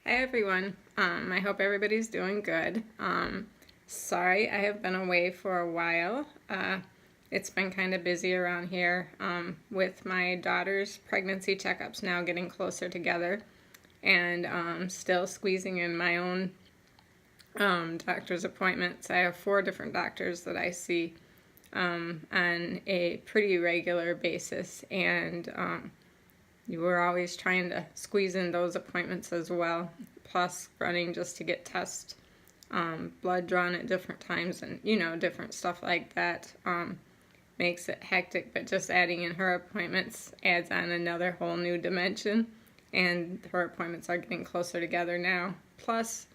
Hi everyone. I hope everybody's doing good. Sorry I have been away for a while. It's been kind of busy around here with my daughter's pregnancy checkups now getting closer together, and still squeezing in my own doctor's appointments. I have 4 different doctors that I see on a pretty regular basis, and you were always trying to squeeze in those appointments as well, plus running just to get tests, blood drawn at different times, and different stuff like that makes it hectic. But just adding in her appointments adds on another whole new dimension, and her appointments are getting closer together now. Plus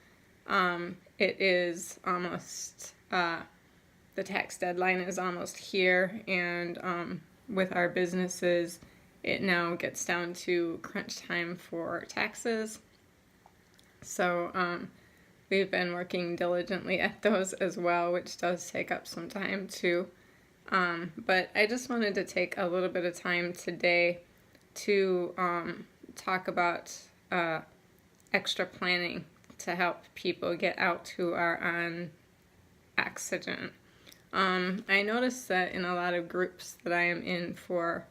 it is almost the tax deadline is almost here, and with our businesses it now gets down to crunch time for taxes. So we've been working diligently at those as well, which does take up some time too. But I just wanted to take a little bit of time today to talk about extra planning to help people get out who are on oxygen. I noticed that in a lot of groups that I am in for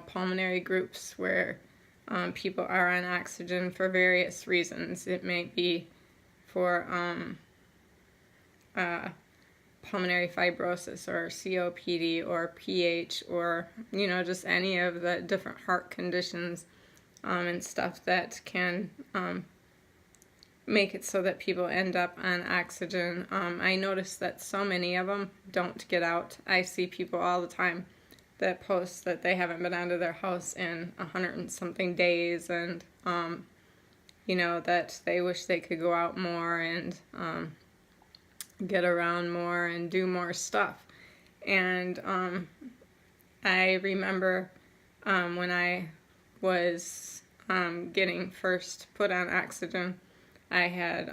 pulmonary groups where people are on oxygen for various reasons. It may be for pulmonary fibrosis or COPD or PAH or, just any of the different heart conditions and stuff that can make it so that people end up on oxygen. I noticed that so many of them don't get out. I see people all the time that post that they haven't been out of their house in 100 and something days, and that they wish they could go out more and get around more and do more stuff. And I remember when I was getting first put on oxygen, I had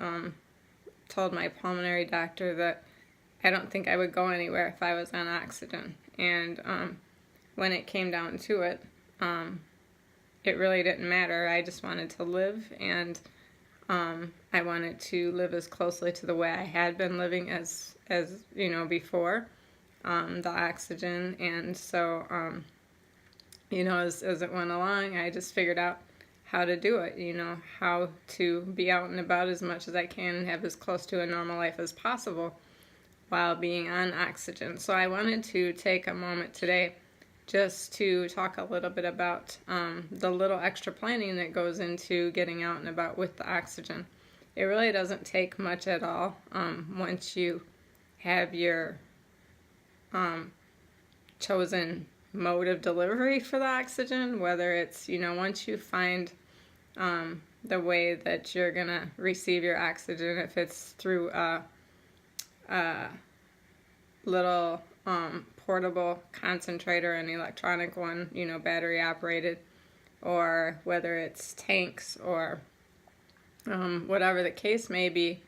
told my pulmonary doctor that I don't think I would go anywhere if I was on oxygen. And when it came down to it, it really didn't matter. I just wanted to live, and I wanted to live as closely to the way I had been living as before the oxygen. And so as it went along, I just figured out how to do it, how to be out and about as much as I can and have as close to a normal life as possible while being on oxygen. So I wanted to take a moment today just to talk a little bit about the little extra planning that goes into getting out and about with the oxygen. It really doesn't take much at all once you have your chosen mode of delivery for the oxygen, whether it's, once you find the way that you're going to receive your oxygen, if it's through a little portable concentrator, an electronic one, battery operated, or whether it's tanks or whatever the case may be,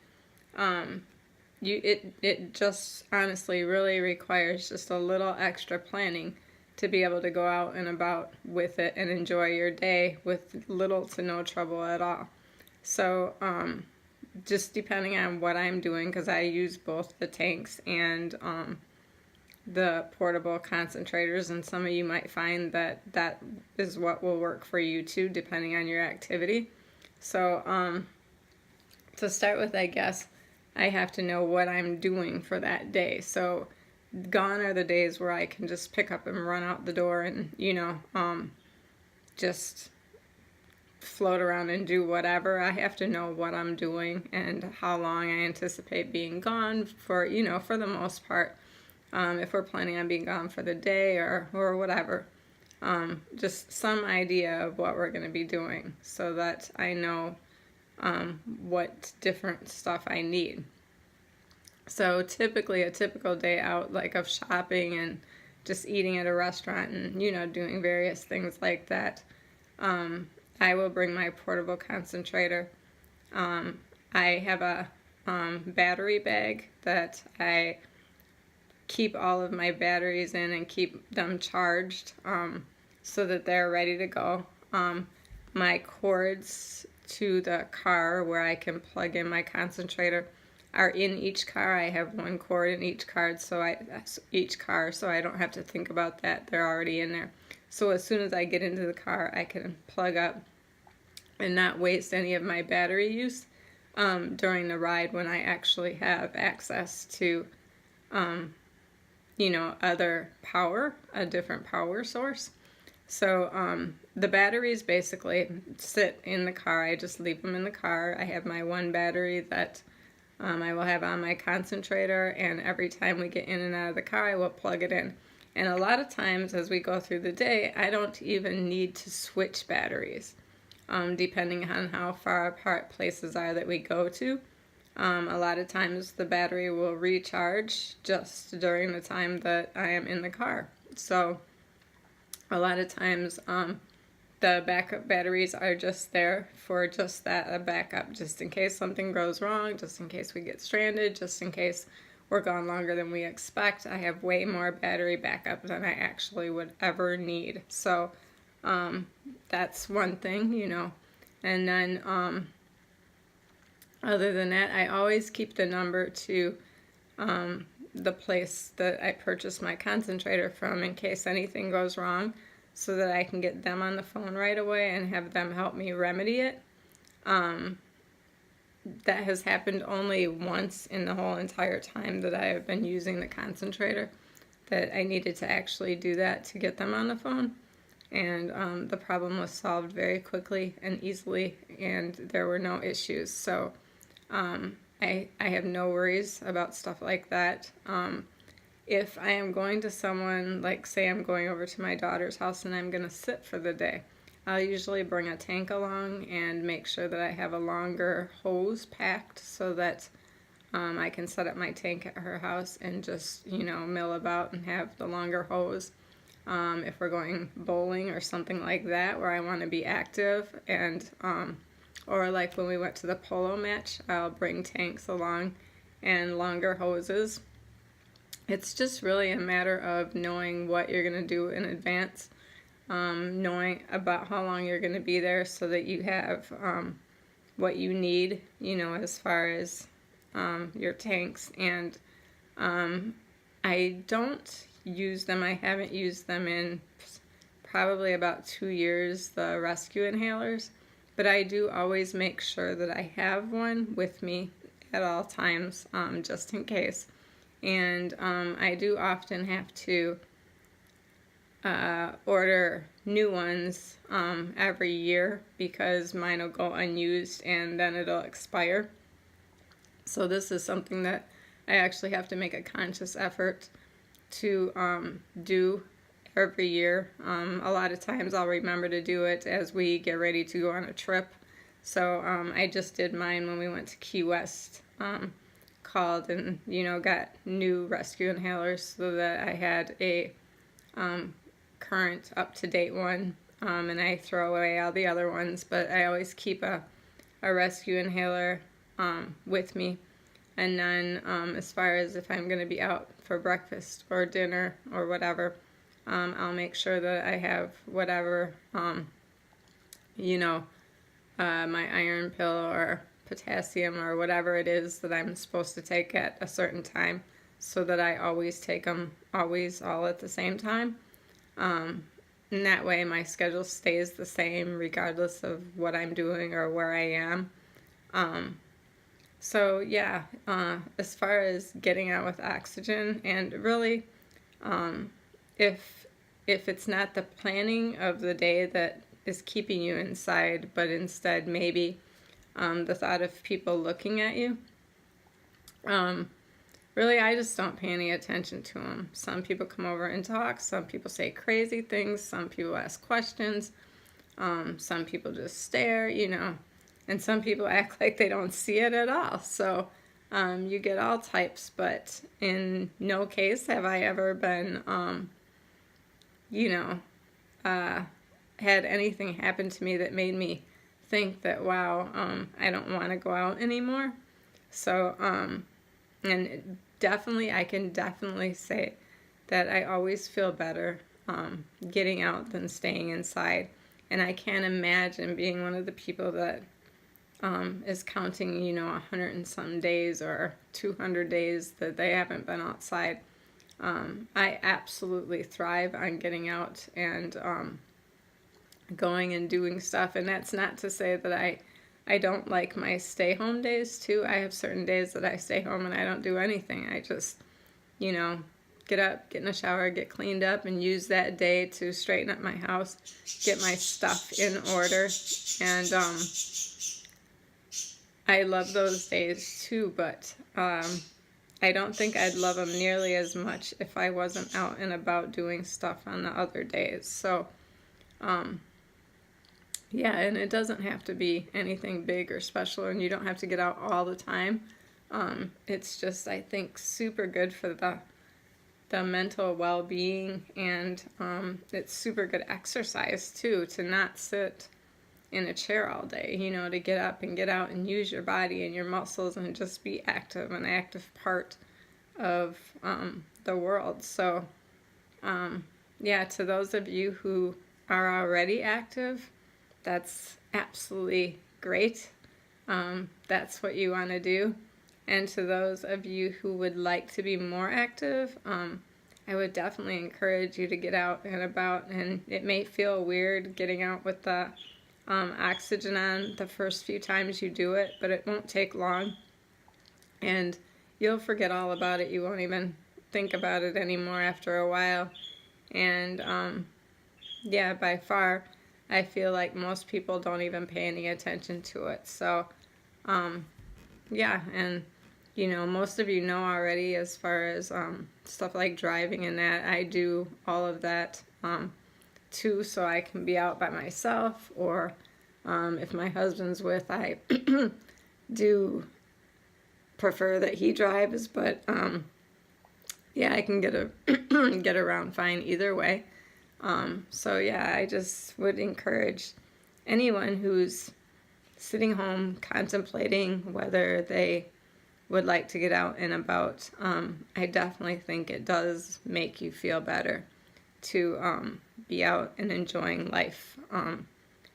it just honestly really requires just a little extra planning to be able to go out and about with it and enjoy your day with little to no trouble at all. So just depending on what I'm doing, because I use both the tanks and the portable concentrators, and some of you might find that that is what will work for you too, depending on your activity. So to start with, I guess I have to know what I'm doing for that day. So gone are the days where I can just pick up and run out the door and just float around and do whatever. I have to know what I'm doing and how long I anticipate being gone for, for the most part. If we're planning on being gone for the day or whatever, just some idea of what we're going to be doing so that I know what different stuff I need. So typically a typical day out, like of shopping and just eating at a restaurant and, doing various things like that, I will bring my portable concentrator. I have a battery bag that I keep all of my batteries in and keep them charged so that they're ready to go. my cords to the car where I can plug in my concentrator are in each car. I have one cord in each car, so I don't have to think about that. They're already in there. So as soon as I get into the car, I can plug up and not waste any of my battery use during the ride when I actually have access to, other power, a different power source. So the batteries basically sit in the car. I just leave them in the car. I have my one battery that I will have on my concentrator, and every time we get in and out of the car, I will plug it in. And a lot of times as we go through the day, I don't even need to switch batteries, depending on how far apart places are that we go to. A lot of times the battery will recharge just during the time that I am in the car. So a lot of times the backup batteries are just there for just that, a backup, just in case something goes wrong, just in case we get stranded, just in case we're gone longer than we expect. I have way more battery backup than I actually would ever need. So that's one thing, And then other than that, I always keep the number to the place that I purchased my concentrator from in case anything goes wrong, so that I can get them on the phone right away and have them help me remedy it. That has happened only once in the whole entire time that I have been using the concentrator, that I needed to actually do that to get them on the phone. And the problem was solved very quickly and easily, and there were no issues. So I have no worries about stuff like that. If I am going to someone, like say I'm going over to my daughter's house and I'm going to sit for the day, I'll usually bring a tank along and make sure that I have a longer hose packed so that I can set up my tank at her house and just, mill about and have the longer hose. If we're going bowling or something like that where I want to be active, and or like when we went to the polo match, I'll bring tanks along and longer hoses. It's just really a matter of knowing what you're going to do in advance, knowing about how long you're going to be there so that you have what you need, as far as your tanks. And I don't use them. I haven't used them in probably about 2 years, the rescue inhalers, but I do always make sure that I have one with me at all times, just in case. And I do often have to order new ones every year because mine will go unused and then it'll expire. So this is something that I actually have to make a conscious effort to do every year. A lot of times I'll remember to do it as we get ready to go on a trip. So I just did mine when we went to Key West. Called and got new rescue inhalers so that I had a current up-to-date one, and I throw away all the other ones, but I always keep a rescue inhaler with me. And then as far as if I'm going to be out for breakfast or dinner or whatever, I'll make sure that I have whatever my iron pill or potassium or whatever it is that I'm supposed to take at a certain time, so that I always take them all at the same time. And that way my schedule stays the same regardless of what I'm doing or where I am. So yeah, as far as getting out with oxygen, and really if it's not the planning of the day that is keeping you inside, but instead maybe the thought of people looking at you. Really, I just don't pay any attention to them. Some people come over and talk. Some people say crazy things. Some people ask questions. Some people just stare, And some people act like they don't see it at all. So you get all types. But in no case have I ever been, had anything happen to me that made me think that, wow, I don't want to go out anymore. So, and I can definitely say that I always feel better getting out than staying inside. And I can't imagine being one of the people that is counting, 100 and some days or 200 days that they haven't been outside. I absolutely thrive on getting out and going and doing stuff. And that's not to say that I don't like my stay-home days, too. I have certain days that I stay home and I don't do anything. I just, get up, get in the shower, get cleaned up, and use that day to straighten up my house, get my stuff in order. And I love those days, too, but I don't think I'd love them nearly as much if I wasn't out and about doing stuff on the other days. So, yeah, and it doesn't have to be anything big or special, and you don't have to get out all the time. It's just, I think, super good for the mental well-being, and it's super good exercise, too, to not sit in a chair all day, to get up and get out and use your body and your muscles and just be active, an active part of the world. So, yeah, to those of you who are already active, that's absolutely great. That's what you want to do. And to those of you who would like to be more active, I would definitely encourage you to get out and about. And it may feel weird getting out with the oxygen on the first few times you do it, but it won't take long. And you'll forget all about it. You won't even think about it anymore after a while. And yeah, by far, I feel like most people don't even pay any attention to it. So, yeah, and, most of you know already as far as stuff like driving and that, I do all of that too, so I can be out by myself, or if my husband's with, I do prefer that he drives, but yeah, I can get around fine either way. So yeah, I just would encourage anyone who's sitting home contemplating whether they would like to get out and about. I definitely think it does make you feel better to be out and enjoying life.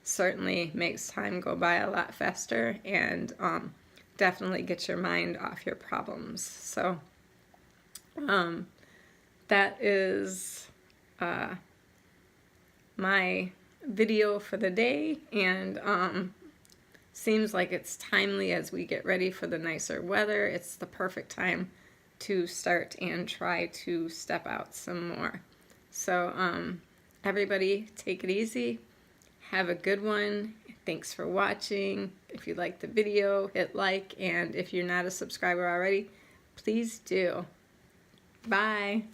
Certainly makes time go by a lot faster, and definitely gets your mind off your problems. So that is my video for the day, and seems like it's timely as we get ready for the nicer weather. It's the perfect time to start and try to step out some more. So everybody take it easy, have a good one. Thanks for watching. If you liked the video, hit like, and if you're not a subscriber already, please do. Bye.